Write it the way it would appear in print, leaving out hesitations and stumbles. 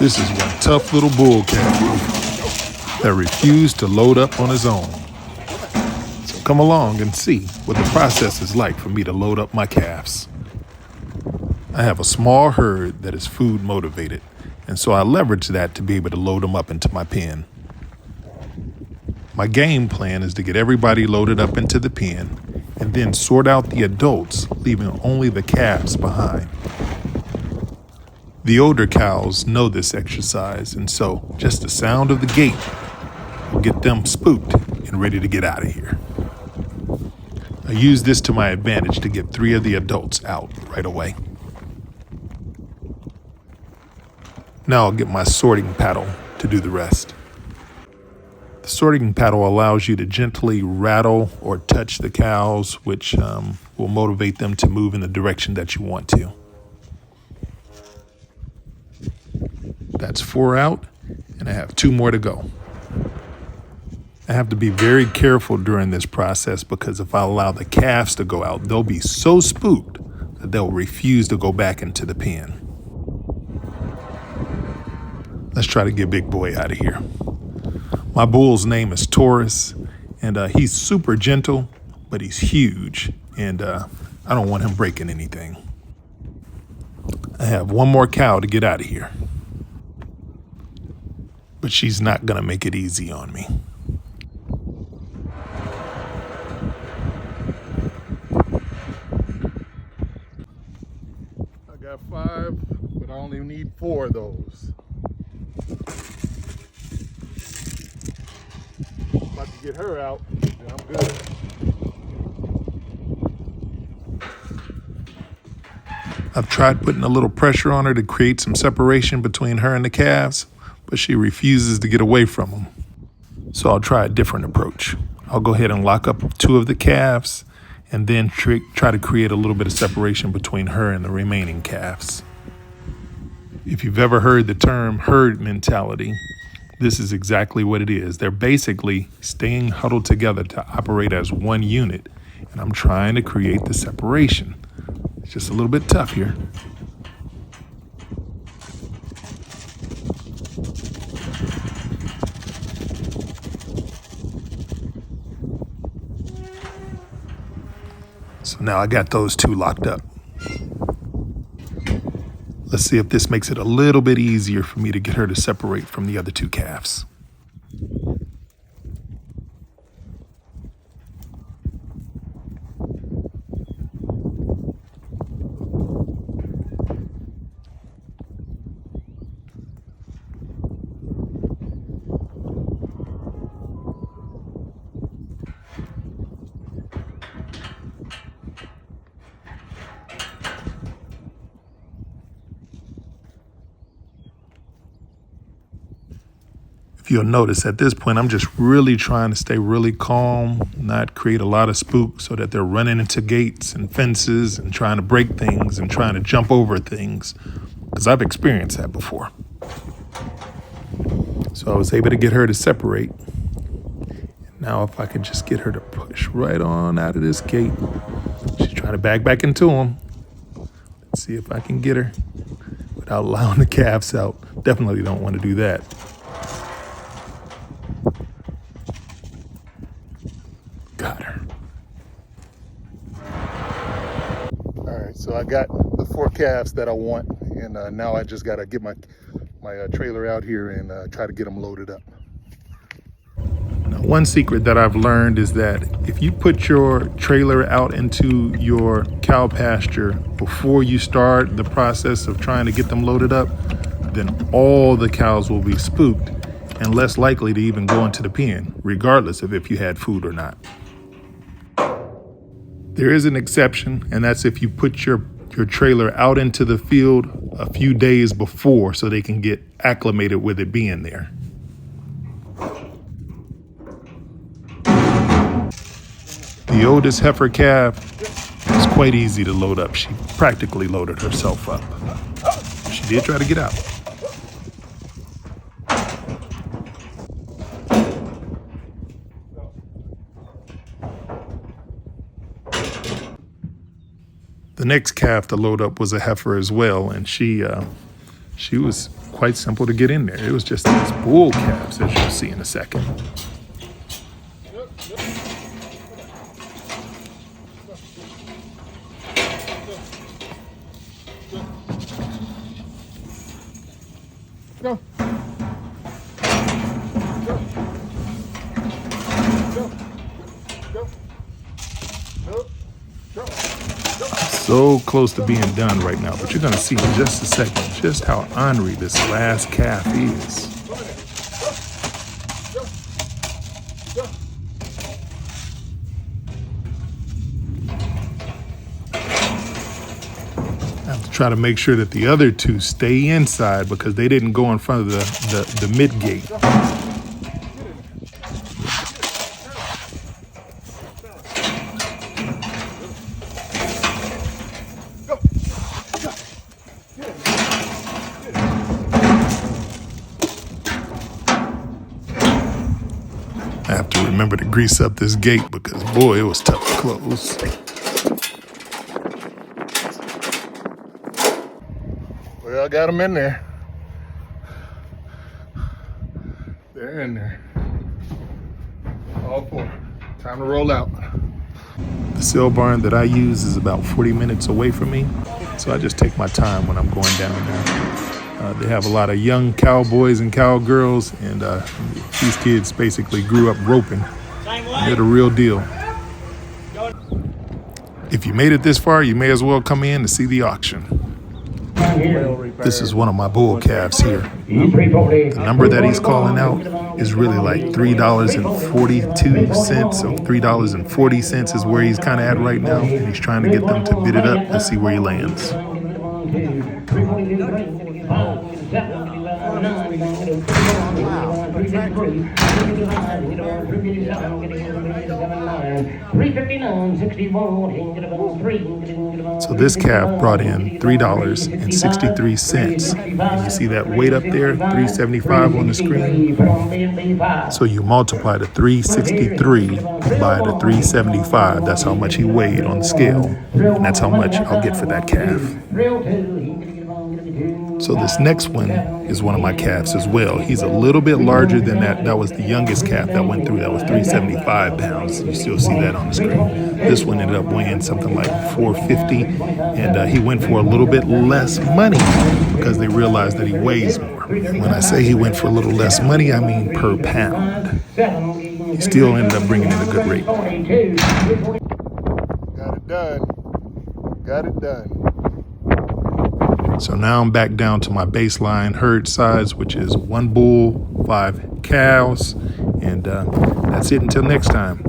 This is one tough little bull calf that refused to load up on his own. So come along and see what the process is like for me to load up my calves. I have a small herd that is food motivated, and so I leverage that to be able to load them up into my pen. My game plan is to get everybody loaded up into the pen and then sort out the adults, leaving only the calves behind. The older cows know this exercise, and so just the sound of the gate will get them spooked and ready to get out of here. I use this to my advantage to get 3 of the adults out right away. Now I'll get my sorting paddle to do the rest. The sorting paddle allows you to gently rattle or touch the cows, which will motivate them to move in the direction that you want to. That's 4 out, and I have 2 more to go. I have to be very careful during this process because if I allow the calves to go out, they'll be so spooked that they'll refuse to go back into the pen. Let's try to get Big Boy out of here. My bull's name is Taurus, and he's super gentle, but he's huge, and I don't want him breaking anything. I have 1 more cow to get out of here, but she's not gonna make it easy on me. I got 5, but I only need 4 of those. About to get her out, and I'm good. I've tried putting a little pressure on her to create some separation between her and the calves, but she refuses to get away from them. So I'll try a different approach. I'll go ahead and lock up 2 of the calves and then try to create a little bit of separation between her and the remaining calves. If you've ever heard the term herd mentality, this is exactly what it is. They're basically staying huddled together to operate as one unit, and I'm trying to create the separation. It's just a little bit tough here. So now I got those 2 locked up. Let's see if this makes it a little bit easier for me to get her to separate from the other 2 calves. If you'll notice at this point, I'm just really trying to stay really calm, not create a lot of spook so that they're running into gates and fences and trying to break things and trying to jump over things, because I've experienced that before. So I was able to get her to separate. Now if I could just get her to push right on out of this gate. She's trying to back into him. Let's see if I can get her without allowing the calves out. Definitely don't want to do that. Got her. All right, so I got the 4 calves that I want, and now I just gotta get my trailer out here and try to get them loaded up. Now, one secret that I've learned is that if you put your trailer out into your cow pasture before you start the process of trying to get them loaded up, then all the cows will be spooked and less likely to even go into the pen, regardless of if you had food or not. There is an exception, and that's if you put your trailer out into the field a few days before so they can get acclimated with it being there. The oldest heifer calf is quite easy to load up. She practically loaded herself up. She did try to get out. The next calf to load up was a heifer as well, and she was quite simple to get in there. It was just these bull calves, as you'll see in a second. Go. So close to being done right now, but you're gonna see in just a second just how ornery this last calf is. I have to try to make sure that the other two stay inside because they didn't go in front of the mid gate. I have to remember to grease up this gate because, boy, it was tough to close. Well, I got them in there. They're in there. All four. Time to roll out. The sale barn that I use is about 40 minutes away from me, so I just take my time when I'm going down there. They have a lot of young cowboys and cowgirls, and these kids basically grew up roping. They're the real deal. If you made it this far, you may as well come in to see the auction. This is one of my bull calves here. The number that he's calling out is really like $3.42, so $3.40 is where he's kind of at right now, and he's trying to get them to bid it up to see where he lands. So this calf brought in $3.63. And you see that weight up there, $3.75 on the screen. So you multiply the $3.63 by the $3.75. That's how much he weighed on the scale. And that's how much I'll get for that calf. So this next one is one of my calves as well. He's a little bit larger than that. That was the youngest calf that went through. That was 375 pounds. You still see that on the screen. This one ended up weighing something like 450, and he went for a little bit less money because they realized that he weighs more. And when I say he went for a little less money, I mean per pound. He still ended up bringing in a good rate. Got it done. Got it done. So now I'm back down to my baseline herd size, which is 1 bull, 5 cows, and that's it until next time.